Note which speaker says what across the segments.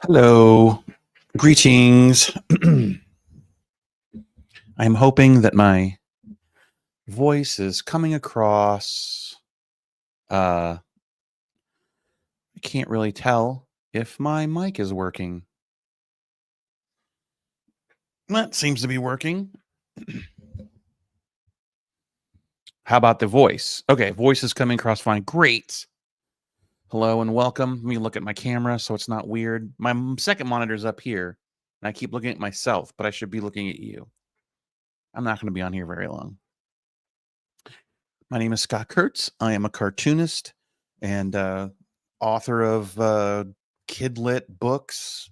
Speaker 1: Hello, greetings. I'm hoping that my voice is coming across. I can't really tell if my mic is working. That seems to be working. How about the voice? Okay, voice is coming across fine. Great. Hello and welcome. Let me look at my camera so it's not weird. My second monitor's up here, and I keep looking at myself, but I should be looking at you. I'm not going to be on here very long. My name is Scott Kurtz. I am a cartoonist and author of kid-lit books.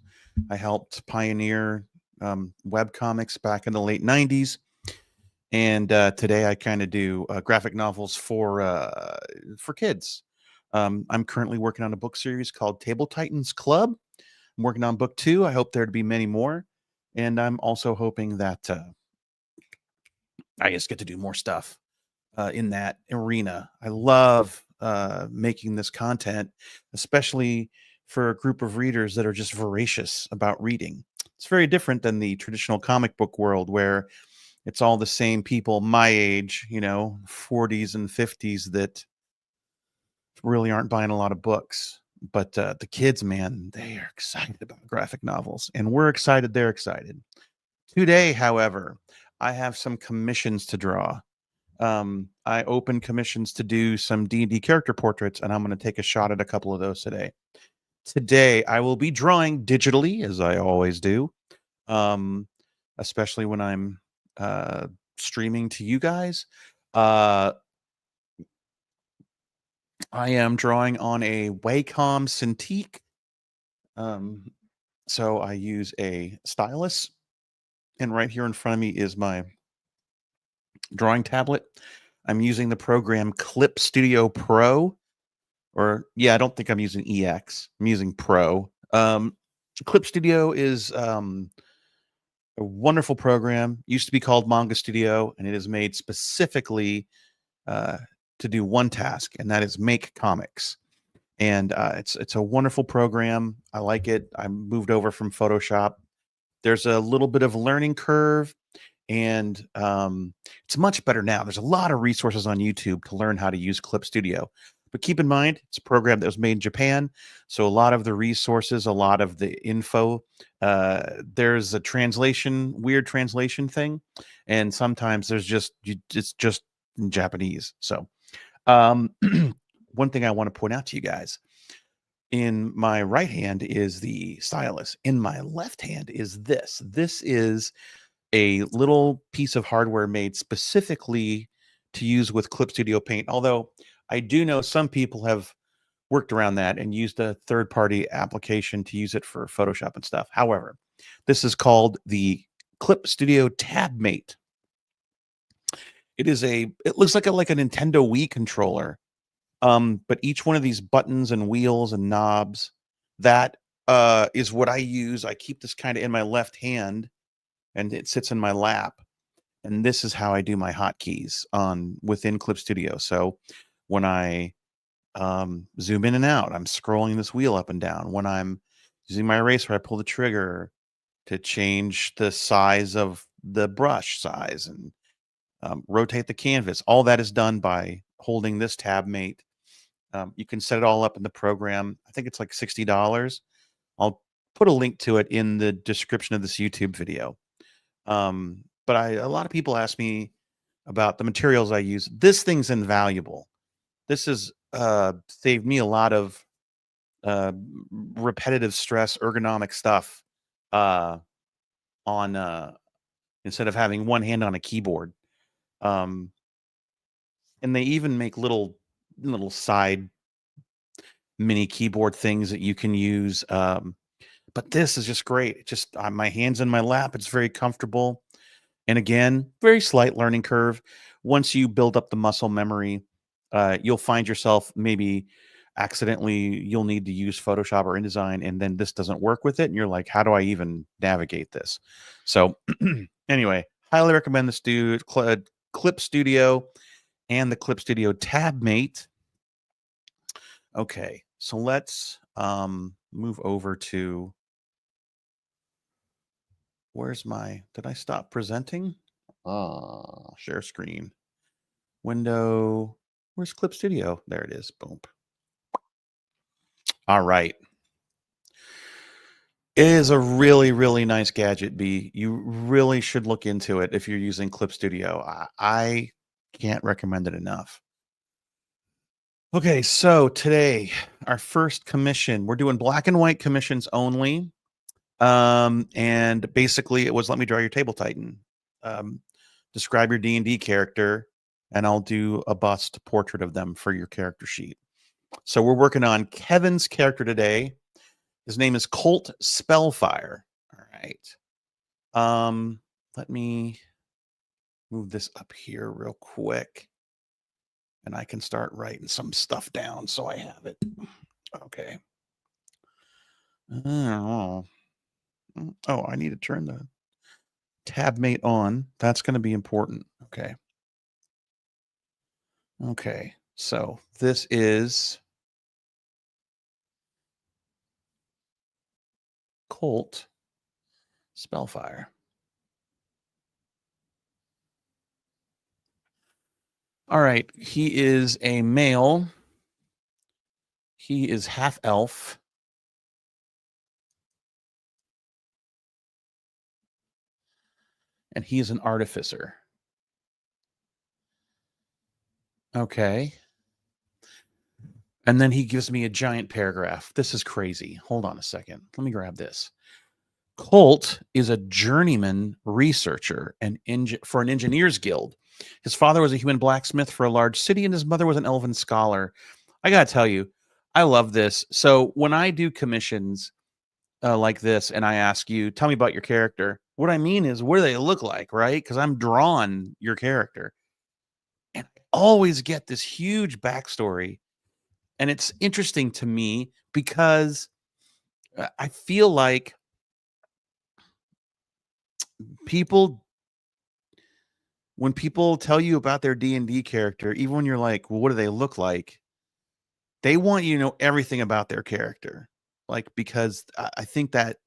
Speaker 1: I helped pioneer webcomics back in the late 90s. And today I kind of do graphic novels for kids. I'm currently working on a book series called Table Titans Club. I'm working on book 2. I hope there to be many more. And I'm also hoping that I just get to do more stuff in that arena. I love making this content, especially for a group of readers that are just voracious about reading. It's very different than the traditional comic book world where it's all the same people my age, 40s and 50s that really aren't buying a lot of books. But the kids, man, they are excited about graphic novels, and we're excited. They're excited. Today, however, I have some commissions to draw. I opened commissions to do some D&D character portraits, and I'm going to take a shot at a couple of those today. Today, I will be drawing digitally, as I always do, especially when I'm streaming to you guys. I am drawing on a Wacom Cintiq. So I use a stylus, and right here in front of me is my drawing tablet. I'm using the program Clip Studio Pro, I don't think I'm using EX. I'm using Pro. Clip Studio is a wonderful program. Used to be called Manga Studio, and it is made specifically to do one task, and that is make comics. And it's a wonderful program. I like it. I moved over from Photoshop. There's a little bit of a learning curve, and it's much better now. There's a lot of resources on YouTube to learn how to use Clip Studio. But keep in mind, it's a program that was made in Japan. So a lot of the resources, a lot of the info, there's a weird translation thing. And sometimes it's just in Japanese. So one thing I want to point out to you guys, in my right hand is the stylus. In my left hand is this. This is a little piece of hardware made specifically to use with Clip Studio Paint. Although I do know some people have worked around that and used a third-party application to use it for Photoshop and stuff. However, this is called the Clip Studio Tabmate. It looks like a Nintendo Wii controller. But each one of these buttons and wheels and knobs, that is what I use. I keep this kind of in my left hand, and it sits in my lap. And this is how I do my hotkeys within Clip Studio. So when I zoom in and out, I'm scrolling this wheel up and down. When I'm using my eraser, I pull the trigger to change the size of the brush size and rotate the canvas. All that is done by holding this Tabmate. You can set it all up in the program. I think it's like $60. I'll put a link to it in the description of this YouTube video. But a lot of people ask me about the materials I use. This thing's invaluable. This has saved me a lot of repetitive stress, ergonomic stuff on instead of having one hand on a keyboard. And they even make little side mini keyboard things that you can use. But this is just great. It just my hands in my lap. It's very comfortable. And again, very slight learning curve. Once you build up the muscle memory, you'll find yourself maybe accidentally you'll need to use Photoshop or InDesign, and then this doesn't work with it. And you're like, how do I even navigate this? So anyway, highly recommend this Clip Studio and the Clip Studio Tabmate. Okay, so let's move over to Where's my, did I stop presenting? Share screen. Window. Where's Clip Studio? There it is. Boom. All right. It is a really, really nice gadget, B. You really should look into it if you're using Clip Studio. I can't recommend it enough. Okay, so today, our first commission, we're doing black and white commissions only. And basically it was, let me draw your Table Titan. Describe your D&D character, and I'll do a bust portrait of them for your character sheet. So we're working on Kevin's character today. His name is Colt Spellfire. All right. Let me move this up here real quick, and I can start writing some stuff down so I have it. Okay. Oh, I need to turn the Tabmate on. That's going to be important. Okay. Okay. So this is Colt Spellfire. All right. He is a male. He is half elf. And he is an artificer. Okay. And then he gives me a giant paragraph. This is crazy. Hold on a second. Let me grab this. Colt is a journeyman researcher and for an engineers guild. His father was a human blacksmith for a large city, and his mother was an elven scholar. I got to tell you, I love this. So when I do commissions like this and I ask you, tell me about your character, what I mean is, what do they look like, right? Because I'm drawing your character. And I always get this huge backstory. And it's interesting to me because I feel like people, when people tell you about their D&D character, even when you're like, well, what do they look like? They want you to know everything about their character. Like, because I think that,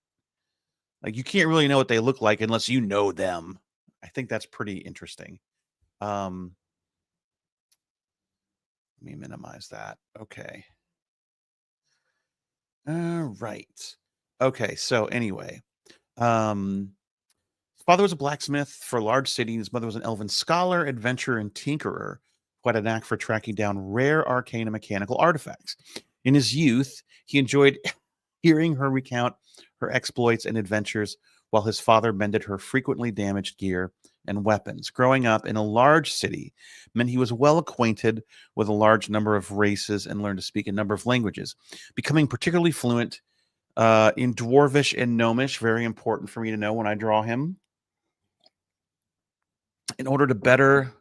Speaker 1: like, you can't really know what they look like unless you know them. I think that's pretty interesting. Let me minimize that. Okay. All right. Okay. So anyway, his father was a blacksmith for a large city. His mother was an elven scholar, adventurer, and tinkerer who had a knack for tracking down rare arcane and mechanical artifacts. In his youth, he enjoyed hearing her recount her exploits and adventures while his father mended her frequently damaged gear and weapons. Growing up in a large city meant he was well acquainted with a large number of races and learned to speak a number of languages, becoming particularly fluent in Dwarvish and Gnomish. Very important for me to know when I draw him. In order to better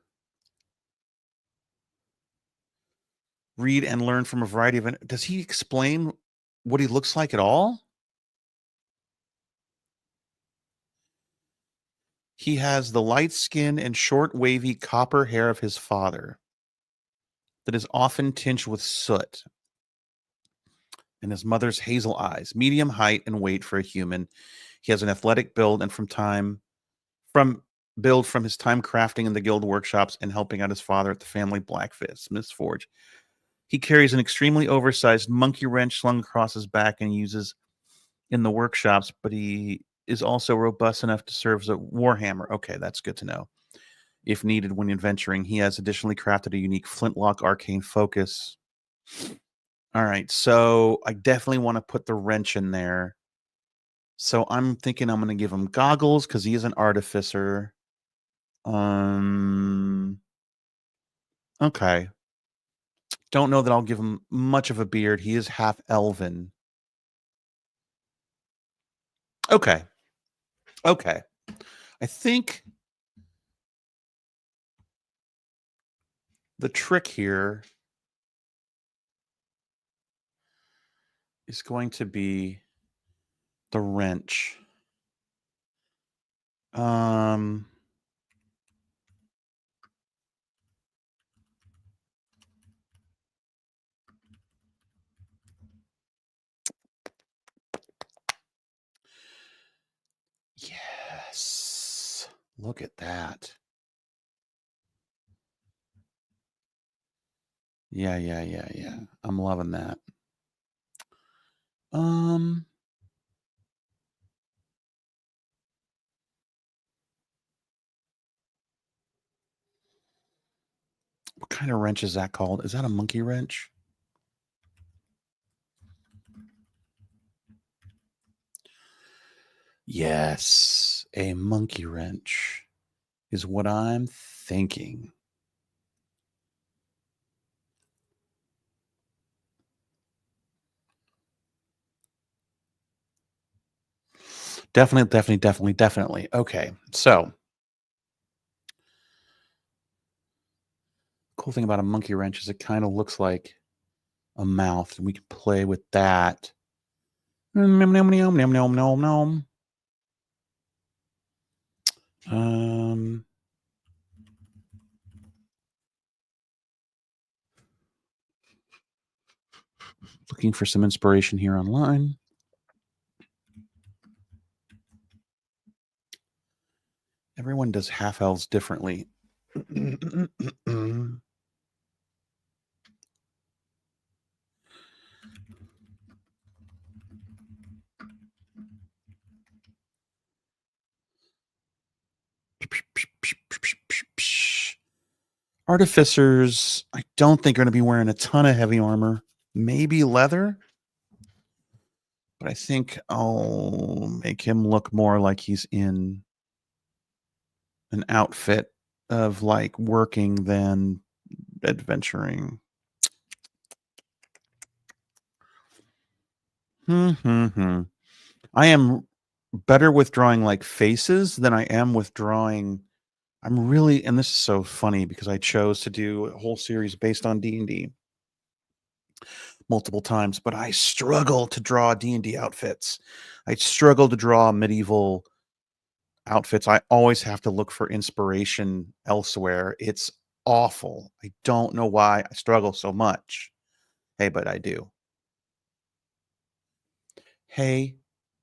Speaker 1: read and learn from a variety of... Does he explain what he looks like at all? He has the light skin and short, wavy copper hair of his father that is often tinged with soot, and his mother's hazel eyes, medium height and weight for a human. He has an athletic build and from his time crafting in the guild workshops and helping out his father at the family blacksmith's forge. He carries an extremely oversized monkey wrench slung across his back and uses in the workshops, but he is also robust enough to serve as a warhammer. Okay, that's good to know. If needed when adventuring, he has additionally crafted a unique flintlock arcane focus. All right, so I definitely want to put the wrench in there. So I'm thinking I'm going to give him goggles because he is an artificer. Okay. Don't know that I'll give him much of a beard. He is half elven. Okay. Okay. I think the trick here is going to be the wrench. Yeah. Look at that. Yeah. I'm loving that. What kind of wrench is that called? Is that a monkey wrench? Yes, a monkey wrench is what I'm thinking. Definitely. Okay, so cool thing about a monkey wrench is it kind of looks like a mouth, and we can play with that. Looking for some inspiration here online. Everyone does half elves differently. Artificers, I don't think are going to be wearing a ton of heavy armor. Maybe leather, but I think I'll make him look more like he's in an outfit of like working than adventuring. I am better with drawing like faces than I am with drawing. I'm really, and this is so funny because I chose to do a whole series based on D&D multiple times, but I struggle to draw D&D outfits. I struggle to draw medieval outfits. I always have to look for inspiration elsewhere. It's awful. I don't know why I struggle so much. Hey, but I do. Hey,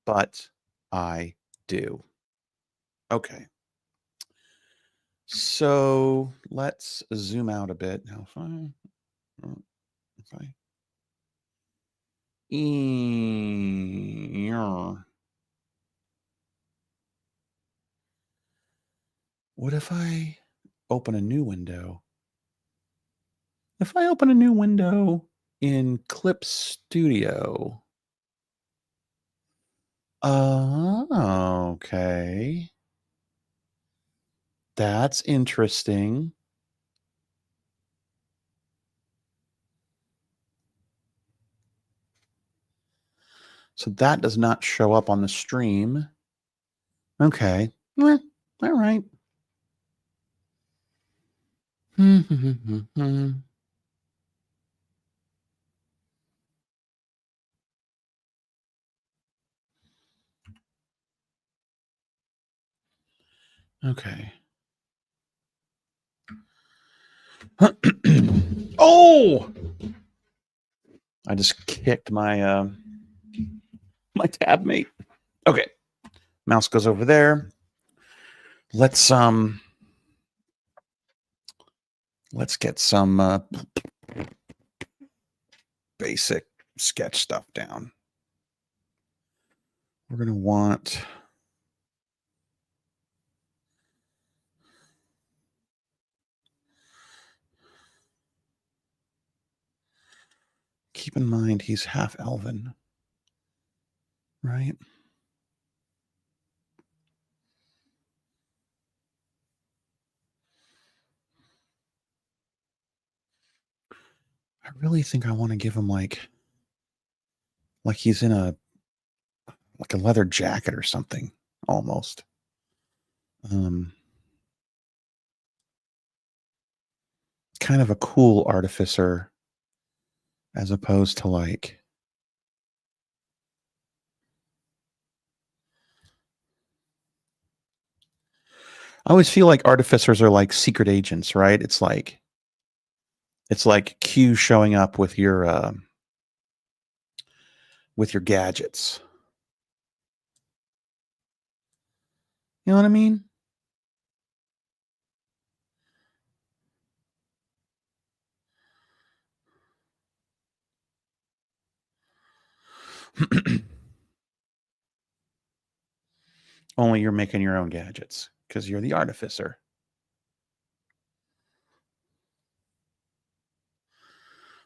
Speaker 1: but I do. Okay. So let's zoom out a bit. Now, if I what if I open a new window? If I open a new window in Clip Studio, okay. That's interesting. So that does not show up on the stream. Okay. All right. Okay. Oh! I just kicked my my Tabmate. Okay. Mouse goes over there. Let's get some basic sketch stuff down. We're going to want keep in mind he's half-elven, right? I really think I want to give him like he's in a leather jacket or something almost. Kind of a cool artificer as opposed to like I always feel like artificers are like secret agents, right? It's like Q showing up with your gadgets. You know what I mean? Only you're making your own gadgets because you're the artificer.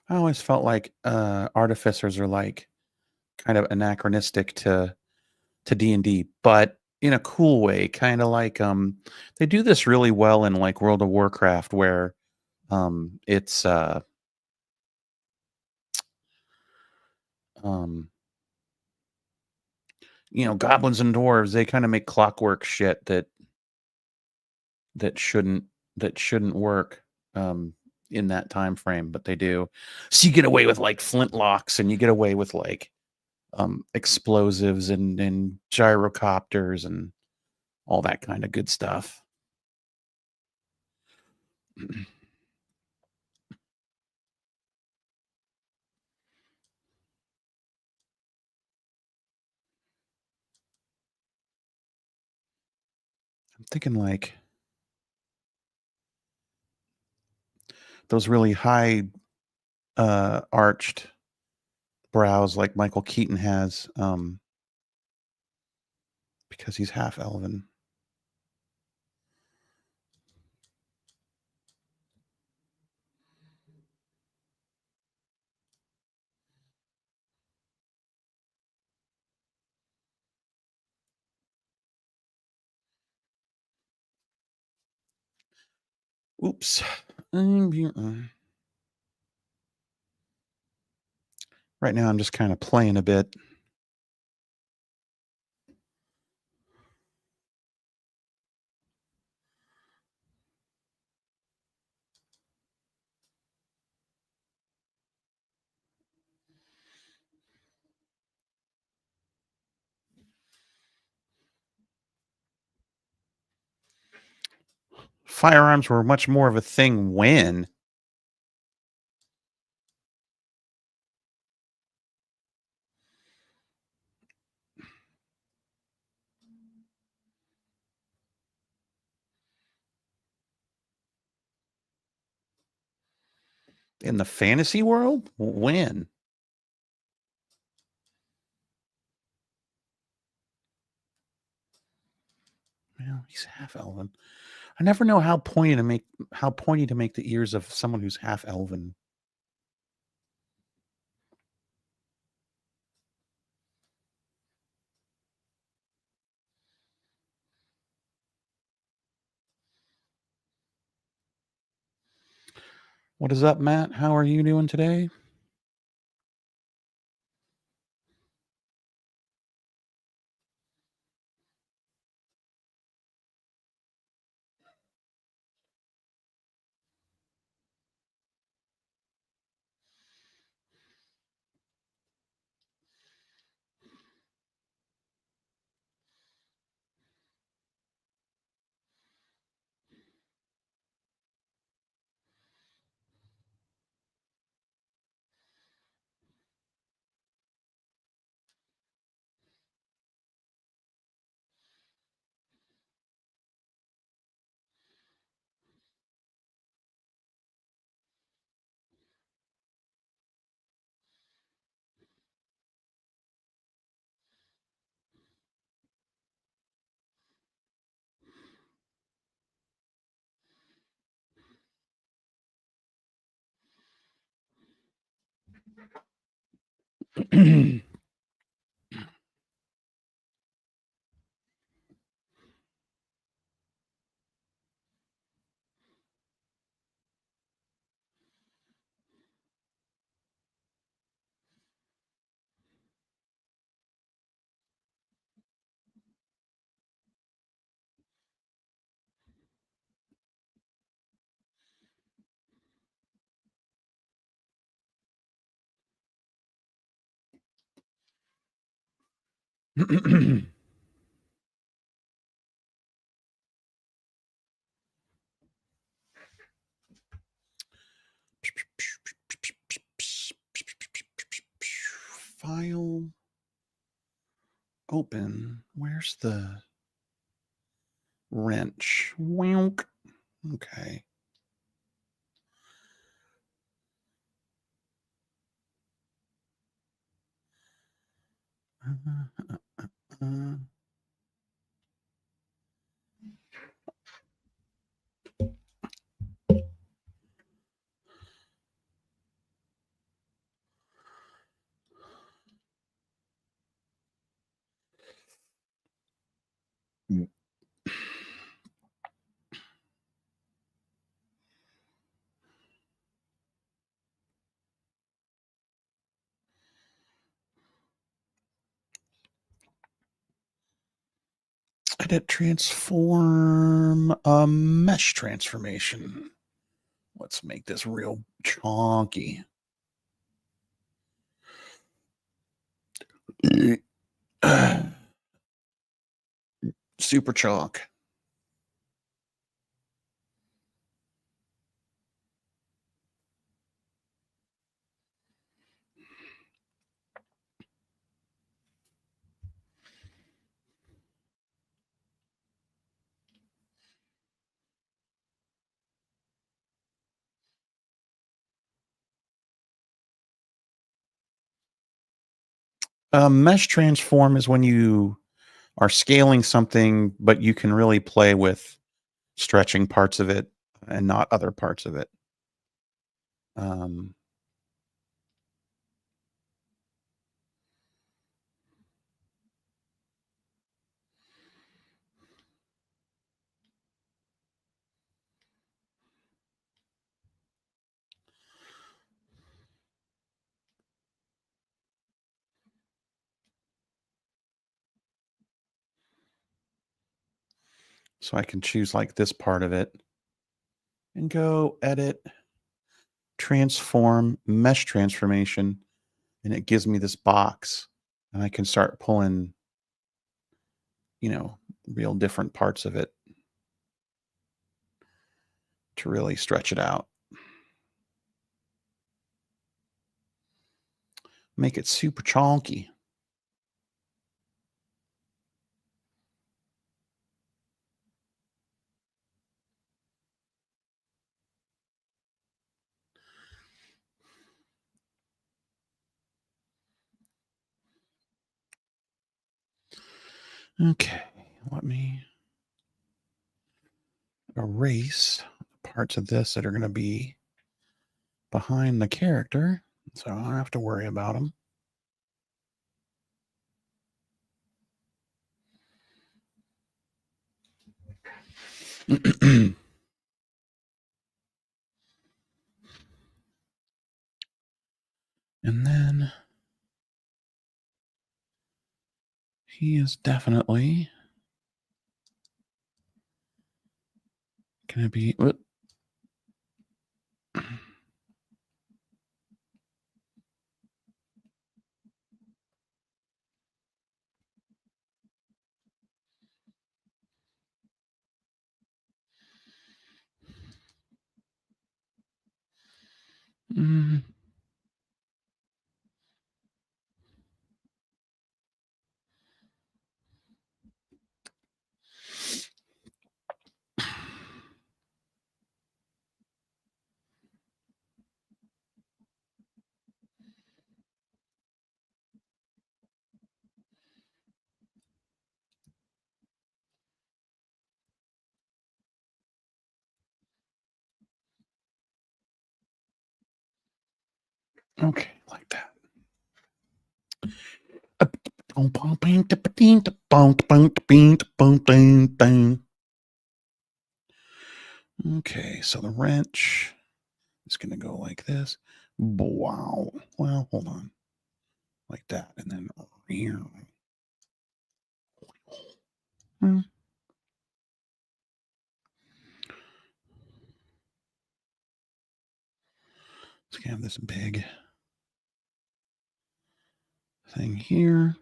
Speaker 1: I always felt like artificers are like kind of anachronistic to D&D, but in a cool way, kind of like they do this really well in like World of Warcraft where it's um goblins and dwarves, they kind of make clockwork shit that shouldn't that shouldn't work um in that time frame, but they do. So you get away with like flintlocks and you get away with like explosives and gyrocopters and all that kind of good stuff. I'm thinking like those really high arched brows like Michael Keaton has because he's half elven. Oops. Right now I'm just kind of playing a bit. Firearms were much more of a thing when in the fantasy world. When? Well, he's half elven. I never know how pointy to make the ears of someone who's half elven. What is up, Matt? How are you doing today? File open. Where's the wrench? Wonk. Okay. Edit transform mesh transformation. Let's make this real chonky. Super chalk. Mesh transform is when you are scaling something, but you can really play with stretching parts of it and not other parts of it. So I can choose like this part of it and go edit, transform, mesh transformation, and it gives me this box, and I can start pulling, real different parts of it to really stretch it out. Make it super chonky. Okay, let me erase parts of this that are going to be behind the character, so I don't have to worry about them. And then he is definitely going to be... Okay, like that. Okay, so the wrench is going to go like this. Wow. Well, hold on. Like that. And then here. Let's have this big thing here.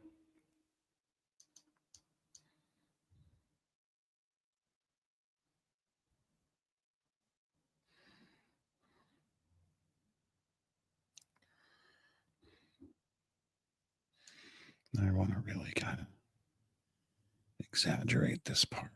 Speaker 1: I want to really kind of exaggerate this part.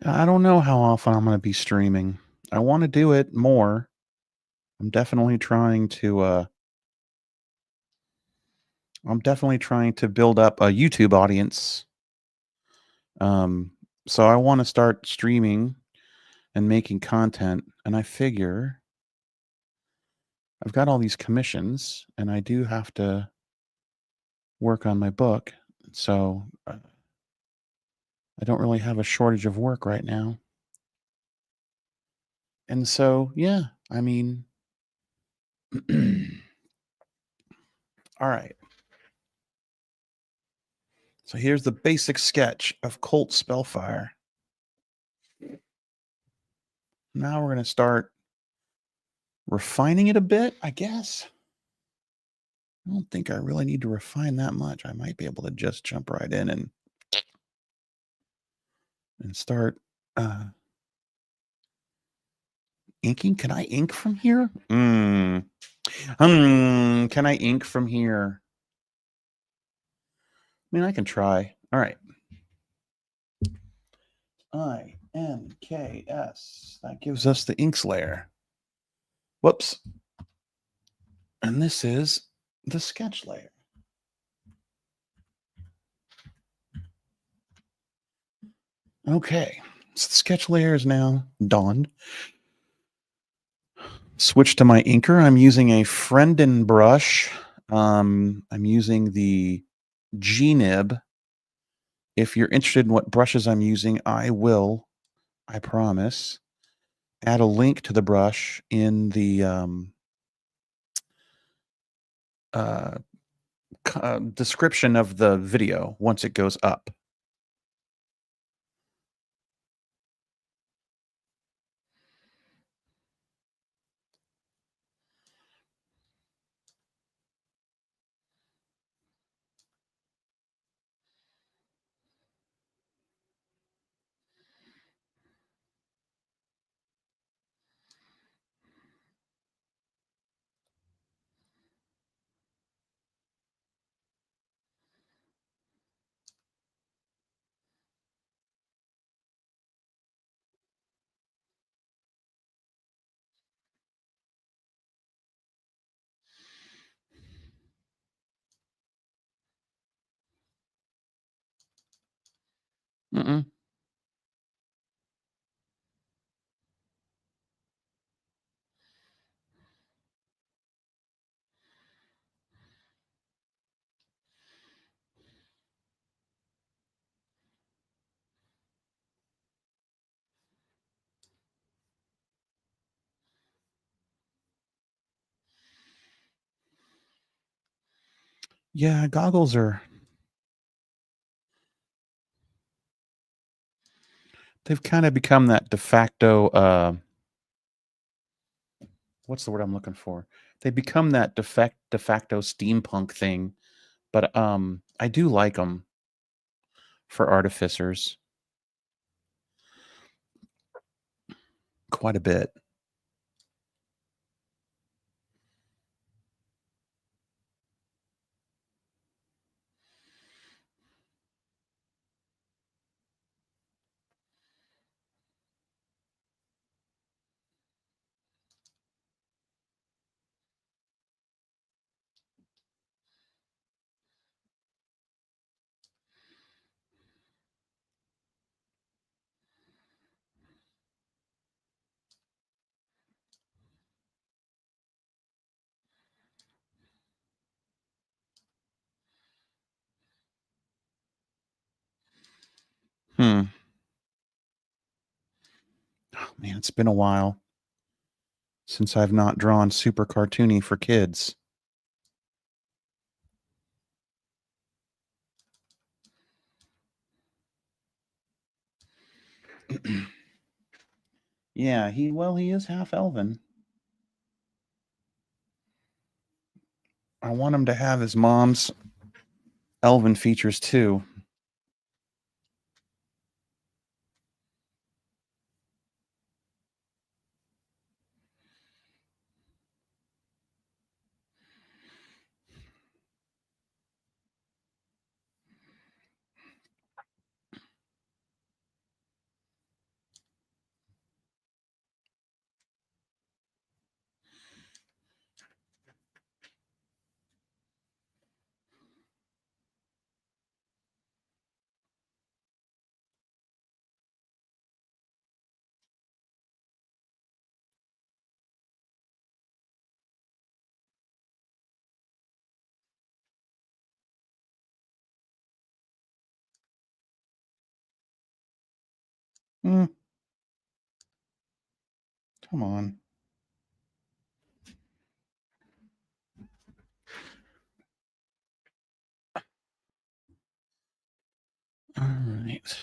Speaker 1: I don't know how often I'm going to be streaming. I want to do it more. I'm definitely trying to build up a YouTube audience. So I want to start streaming and making content, and I figure I've got all these commissions and I do have to work on my book. So I don't really have a shortage of work right now. And so, yeah, I mean, all right. So here's the basic sketch of Colt Spellfire. Now we're going to start refining it a bit, I guess. I don't think I really need to refine that much. I might be able to just jump right in and start inking. Can I ink from here? Can I ink from here? I mean, I can try. All right. INKS. That gives us the inks layer. Whoops. And this is the sketch layer. Okay. So the sketch layer is now donned. Switch to my inker. I'm using a Frienden brush. I'm using the G-Nib. If you're interested in what brushes I'm using, I promise, add a link to the brush in the description of the video once it goes up. Mm-mm. Yeah, goggles they've kind of become that de facto what's the word I'm looking for? They become that de facto steampunk thing, but I do like them for artificers quite a bit. Oh, man, it's been a while since I've not drawn super cartoony for kids. Yeah, he is half-elven. I want him to have his mom's elven features too. Come on. All right.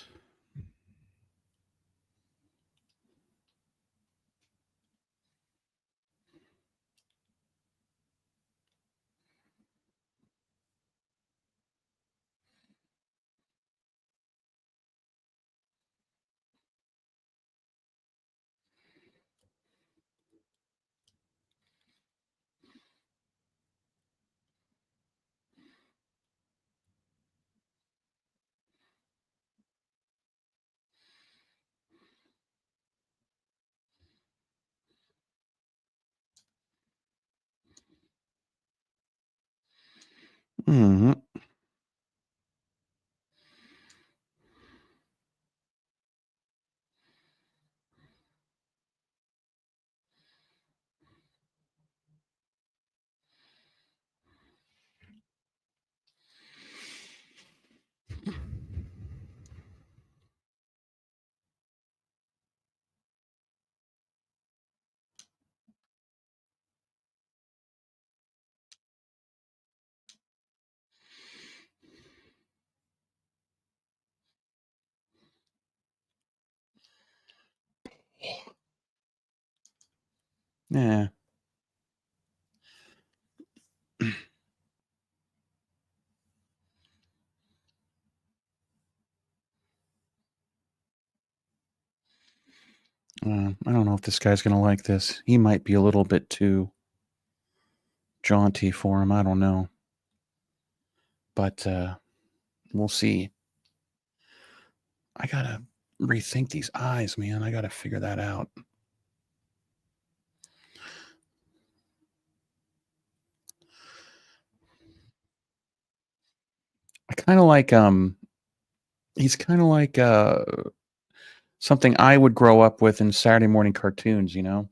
Speaker 1: Mm-hmm. Yeah. I don't know if this guy's going to like this. He might be a little bit too jaunty for him. I don't know. But we'll see. I got to rethink these eyes, man. I got to figure that out. I kind of like he's kind of like something I would grow up with in Saturday morning cartoons, you know?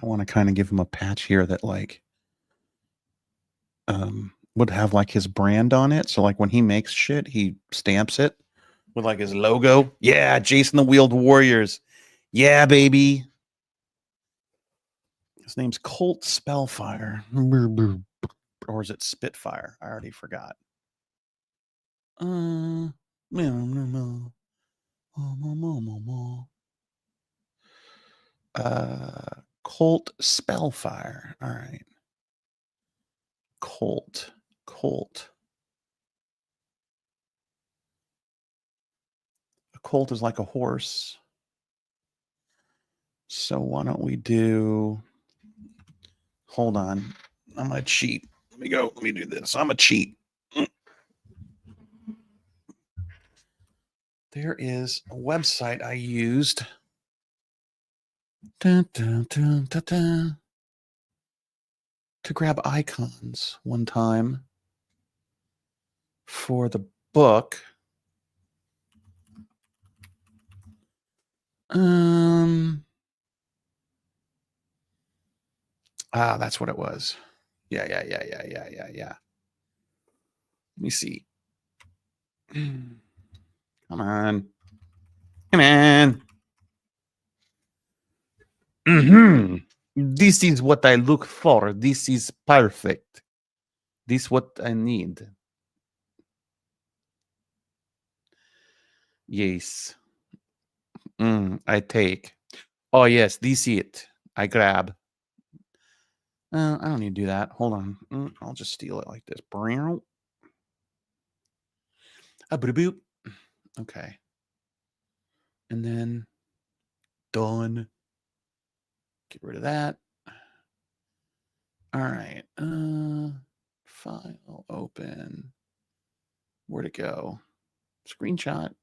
Speaker 1: I want to kind of give him a patch here that like would have like his brand on it. So like when he makes shit, he stamps it with like his logo. Yeah, Jason the Wheeled Warriors. Yeah, baby. His name's Colt Spellfire. Or is it Spitfire? I already forgot. Uh, Colt Spellfire. All right. Colt. Colt. A colt is like a horse. So why don't we do. Hold on. I'm going to cheat. Let me go. Let me do this. I'm a cheat. There is a website I used. Dun, dun, dun, dun, dun, to grab icons one time for the book. That's what it was. Yeah. Let me see. Come on. Come on. This is what I look for. This is perfect. This what I need. Yes. I take. Oh, yes. This it. I grab. I don't need to do that. Hold on. I'll just steal it like this. Boop. Okay. And then done. Get rid of that. All right. File open. Where'd it go? Screenshot.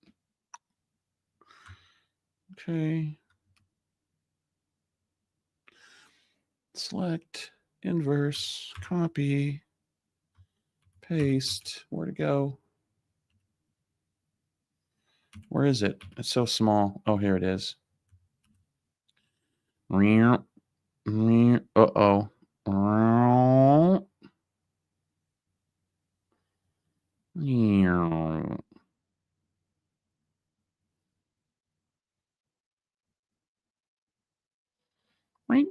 Speaker 1: Okay. Select, inverse, copy, paste. Where'd it go? Where is it? It's so small. Oh, here it is. Uh-oh. Right.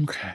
Speaker 1: Okay.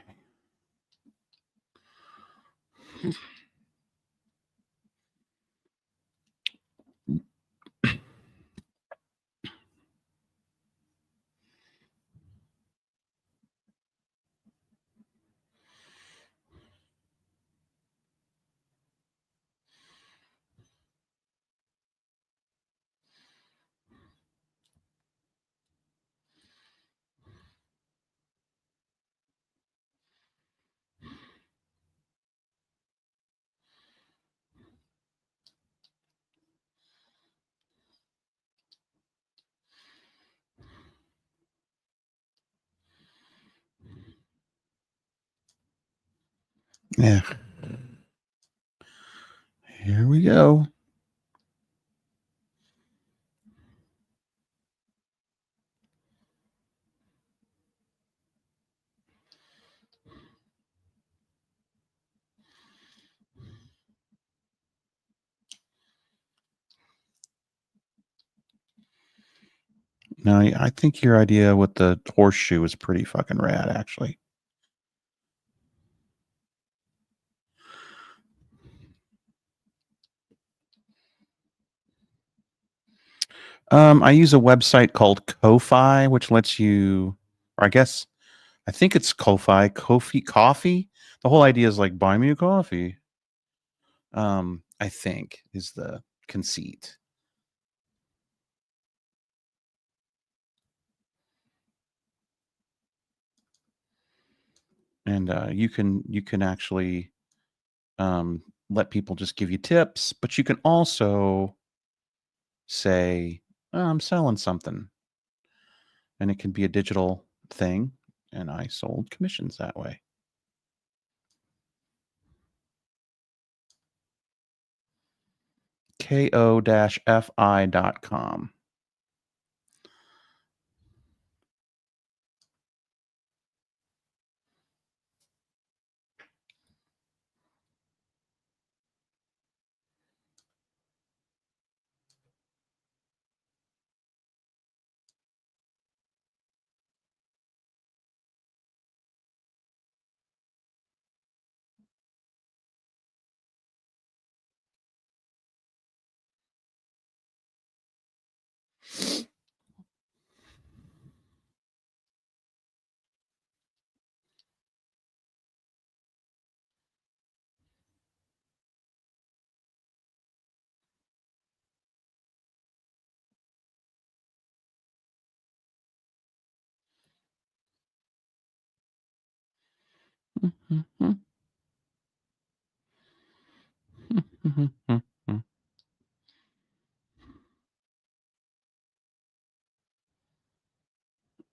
Speaker 1: Yeah. Here we go. Now, I think your idea with the horseshoe is pretty fucking rad, actually. I use a website called Ko-fi, which lets you, or I think it's Ko-fi, coffee. The whole idea is like buy me a coffee. I think is the conceit. And you can actually let people just give you tips, but you can also say, "Oh, I'm selling something," and it can be a digital thing. And I sold commissions that way. ko-fi.com.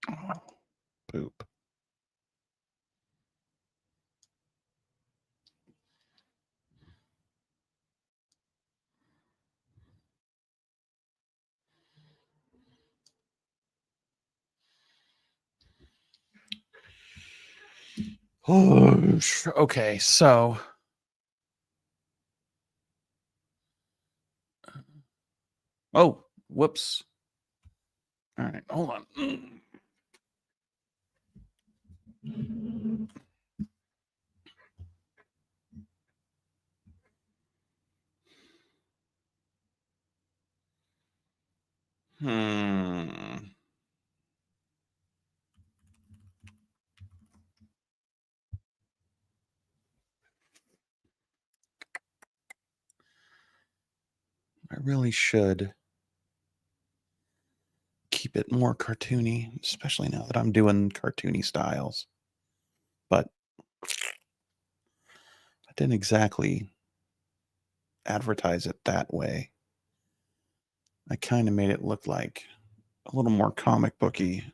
Speaker 1: Oh, poop. Oh, okay, so oh, whoops. All right, hold on. Hmm. I really should keep it more cartoony, especially now that I'm doing cartoony styles. But I didn't exactly advertise it that way. I kind of made it look like a little more comic booky.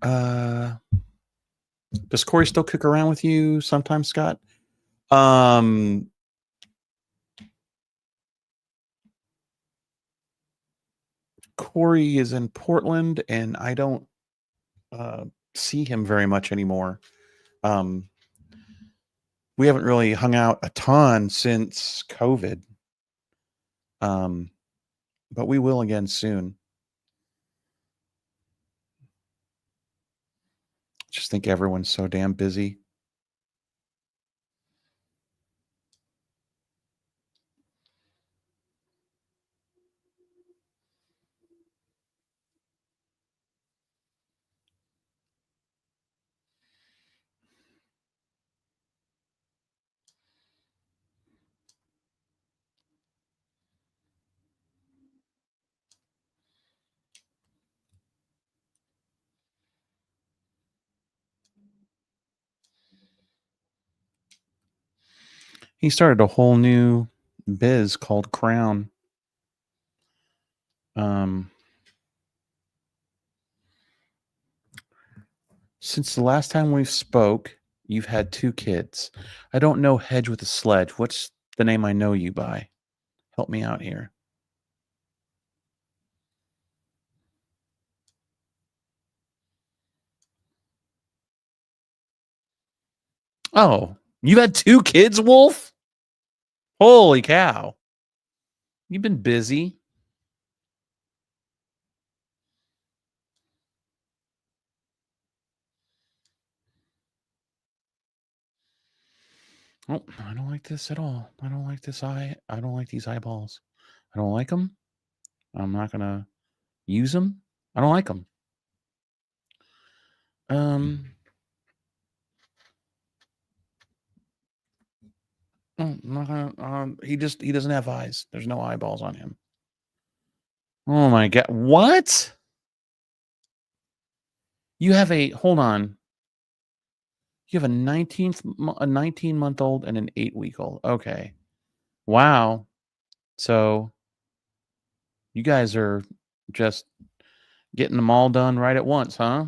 Speaker 1: uh, does Corey still cook around with you sometimes, Scott? Um, Corey is in Portland, and I don't see him very much anymore. Um, we haven't really hung out a ton since COVID. But we will again soon. Just think everyone's so damn busy. He started a whole new biz called Crown. Since the last time we spoke, you've had 2 kids. I don't know Hedge with a Sledge. What's the name I know you by? Help me out here. Oh, you've had 2 kids, Wolf? Holy cow. You've been busy. Oh, I don't like this at all. I don't like this eye. I don't like these eyeballs. I don't like them. I'm not going to use them. I don't like them. I'm not gonna, he doesn't have eyes. There's no eyeballs on him. Oh my god. What? You have hold on. You have a 19-month-old and an 8-week-old. Okay. Wow. So you guys are just getting them all done right at once, huh?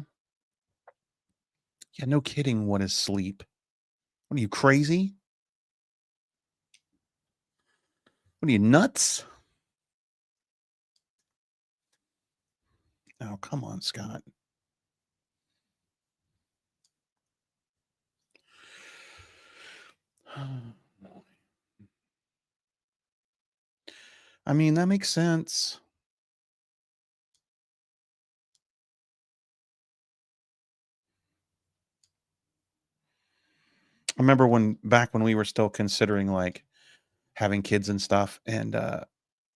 Speaker 1: Yeah, no kidding. What is sleep? What are you, crazy? What are you, nuts? Oh, come on, Scott. I mean, that makes sense. I remember back when we were still considering like having kids and stuff, and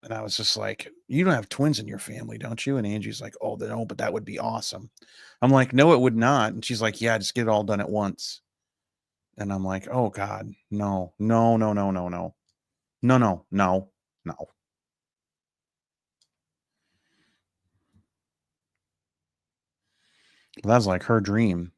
Speaker 1: And I was just like, "You don't have twins in your family, don't you?" And Angie's like, "Oh, no, but that would be awesome." I'm like, "No, it would not." And she's like, "Yeah, just get it all done at once." And I'm like, "Oh God, no, no, no, no, no, no, no, no, no, no." That's like her dream.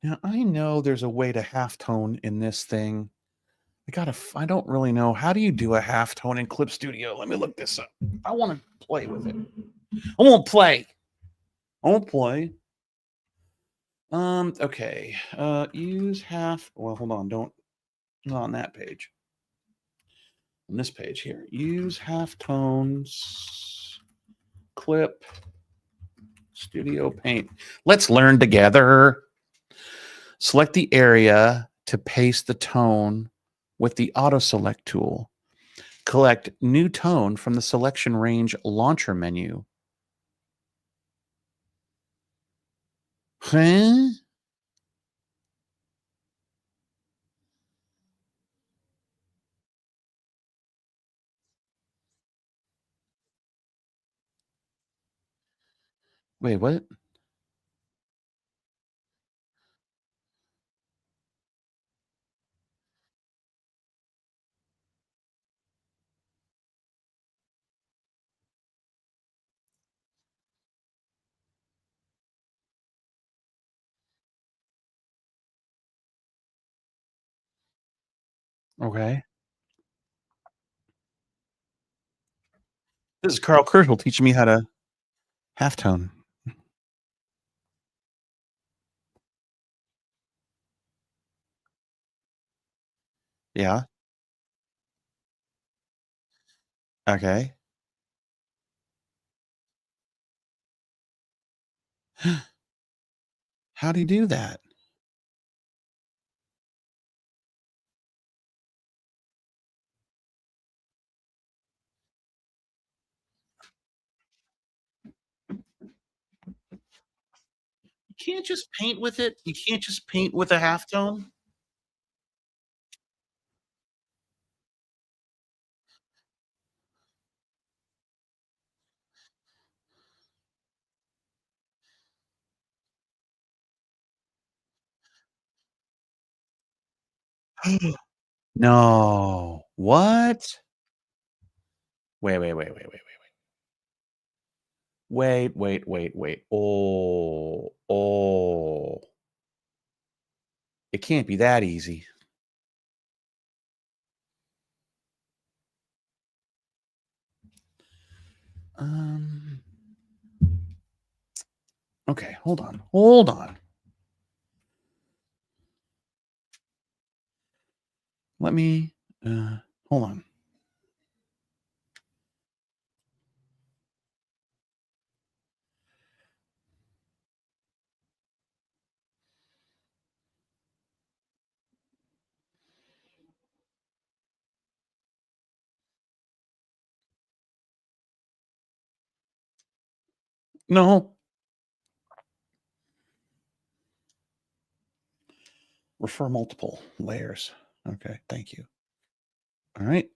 Speaker 1: Now I know there's a way to halftone in this thing. I don't really know. How do you do a halftone in Clip Studio? Let me look this up. I want to play with it. I won't play. I won't play. Okay. Use half. Well, hold on. Don't not on that page. On this page here. Use halftones. Clip Studio Paint. Let's learn together. Select the area to paste the tone with the auto select tool. Collect new tone from the selection range launcher menu. Huh? Wait, what? Okay. This is Carl Kirschel teaching me how to halftone. Yeah. Okay. How do you do that? You can't just paint with it. You can't just paint with a halftone. No. What? Wait. Wait. Oh. It can't be that easy. Um. Okay, hold on. Hold on. Let me hold on. No. Refer multiple layers. Okay, thank you. All right.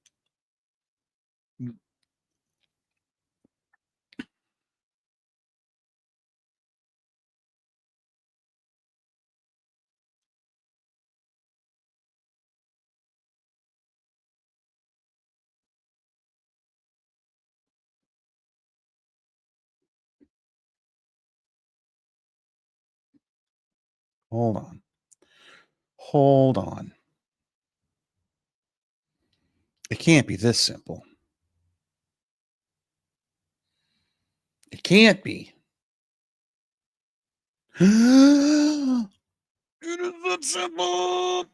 Speaker 1: Hold on. Hold on. It can't be this simple. It can't be. It is that simple.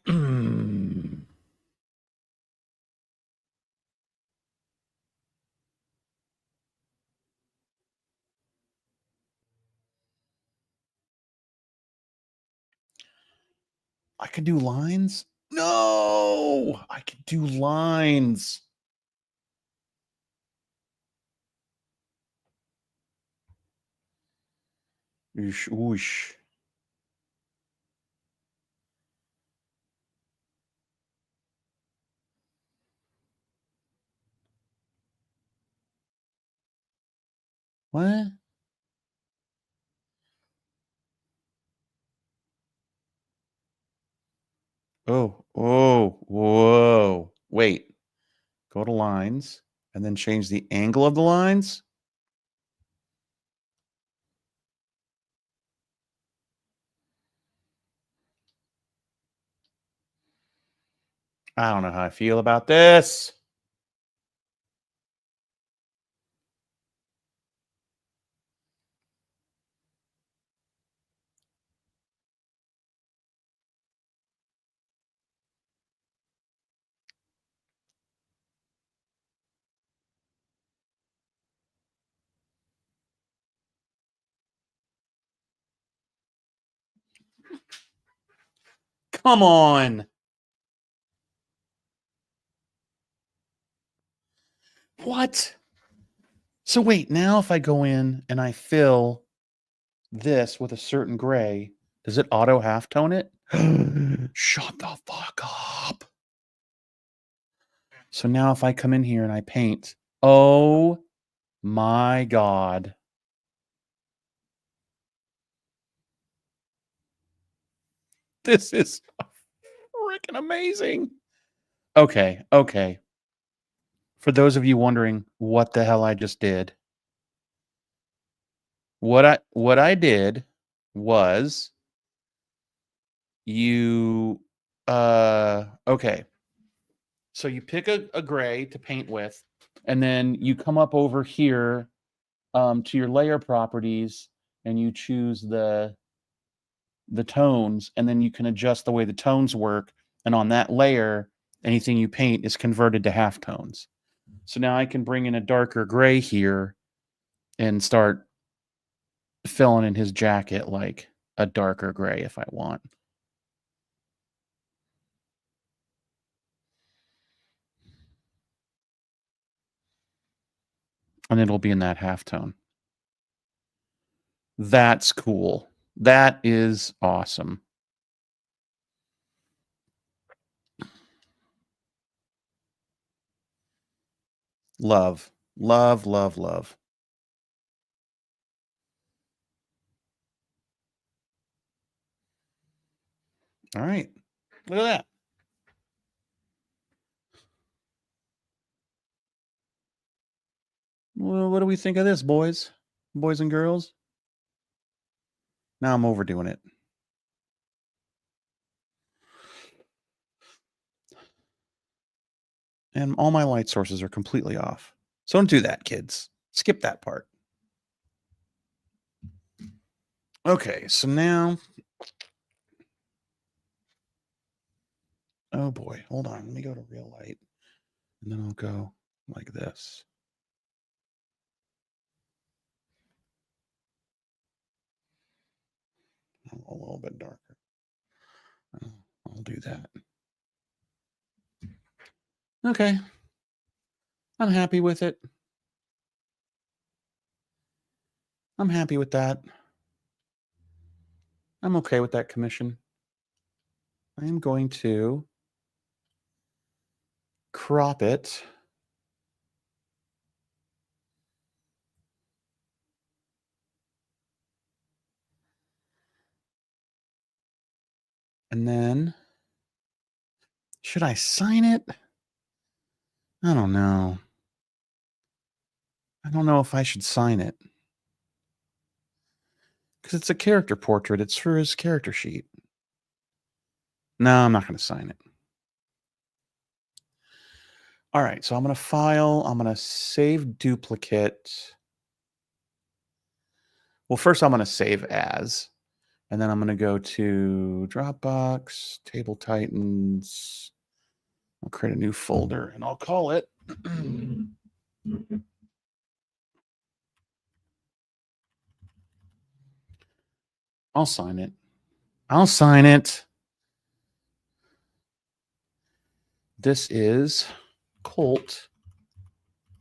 Speaker 1: I could do lines? No! I could do lines. Oosh, oosh. What? Oh, oh, whoa. Wait. Go to lines and then change the angle of the lines? I don't know how I feel about this. Come on. What? So wait, now if I go in and I fill this with a certain gray, does it auto halftone it? Shut the fuck up. So now if I come in here and I paint, oh my God. This is freaking amazing. Okay, okay. For those of you wondering what the hell I just did, what I did was you okay. So you pick a gray to paint with, and then you come up over here to your layer properties and you choose the tones, and then you can adjust the way the tones work. And on that layer, anything you paint is converted to halftones. So now I can bring in a darker gray here and start filling in his jacket like a darker gray if I want. And it'll be in that halftone. That's cool. That is awesome. Love, love, love, love. All right. Look at that. Well, what do we think of this, boys? Boys and girls? Now I'm overdoing it. And all my light sources are completely off. So don't do that, kids. Skip that part. Okay, so now. Oh boy, hold on. Let me go to real light. And then I'll go like this. A little bit darker. I'll do that. Okay. I'm happy with it. I'm happy with that. I'm okay with that commission. I am going to crop it. And then, should I sign it? I don't know. I don't know if I should sign it. Because it's a character portrait. It's for his character sheet. No, I'm not going to sign it. All right, so I'm going to file. I'm going to save duplicate. Well, first I'm going to save as. And then I'm going to go to Dropbox, Table Titans. I'll create a new folder and I'll call it I'll sign it. I'll sign it. This is Colt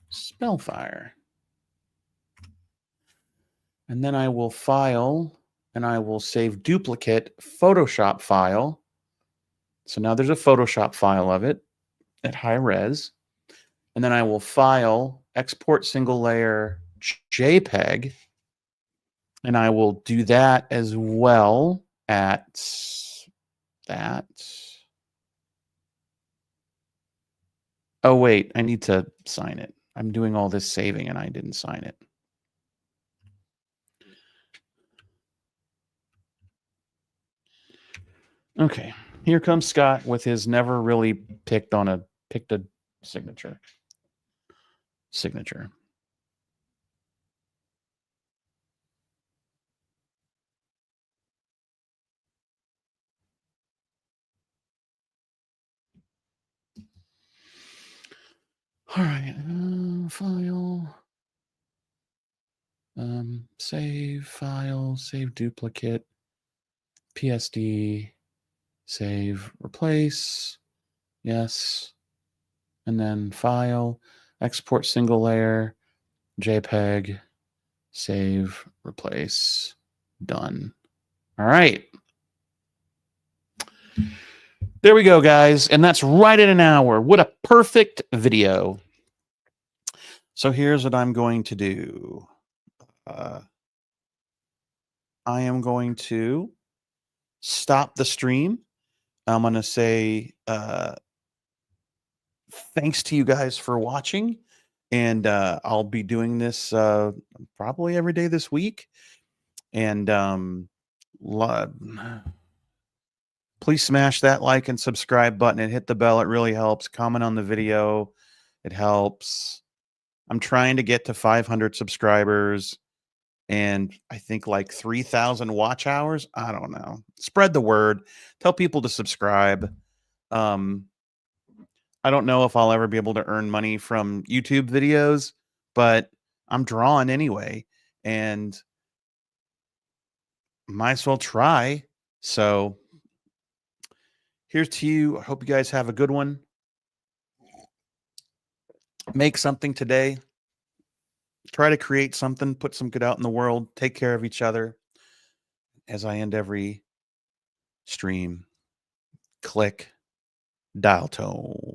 Speaker 1: Spellfire. And then I will file and I will save duplicate Photoshop file. So now there's a Photoshop file of it at high res. And then I will file, export single layer JPEG. And I will do that as well at that. Oh, wait, I need to sign it. I'm doing all this saving and I didn't sign it. Okay, here comes Scott with his never really picked a signature. All right, file, save file, save duplicate, PSD, save, replace, yes, and then file, export single layer, JPEG, save, replace, done. All right. There we go, guys. And that's right at an hour. What a perfect video. So here's what I'm going to do. I am going to stop the stream. I'm going to say thanks to you guys for watching. And I'll be doing this probably every day this week. And please smash that like and subscribe button and hit the bell. It really helps. Comment on the video. It helps. I'm trying to get to 500 subscribers and I think like 3,000 watch hours. I don't know. Spread the word. Tell people to subscribe. I don't know if I'll ever be able to earn money from YouTube videos, but I'm drawing anyway and might as well try. So here's to you. I hope you guys have a good one. Make something today. Try to create something, put some good out in the world. Take care of each other. As I end every stream, click dial tone.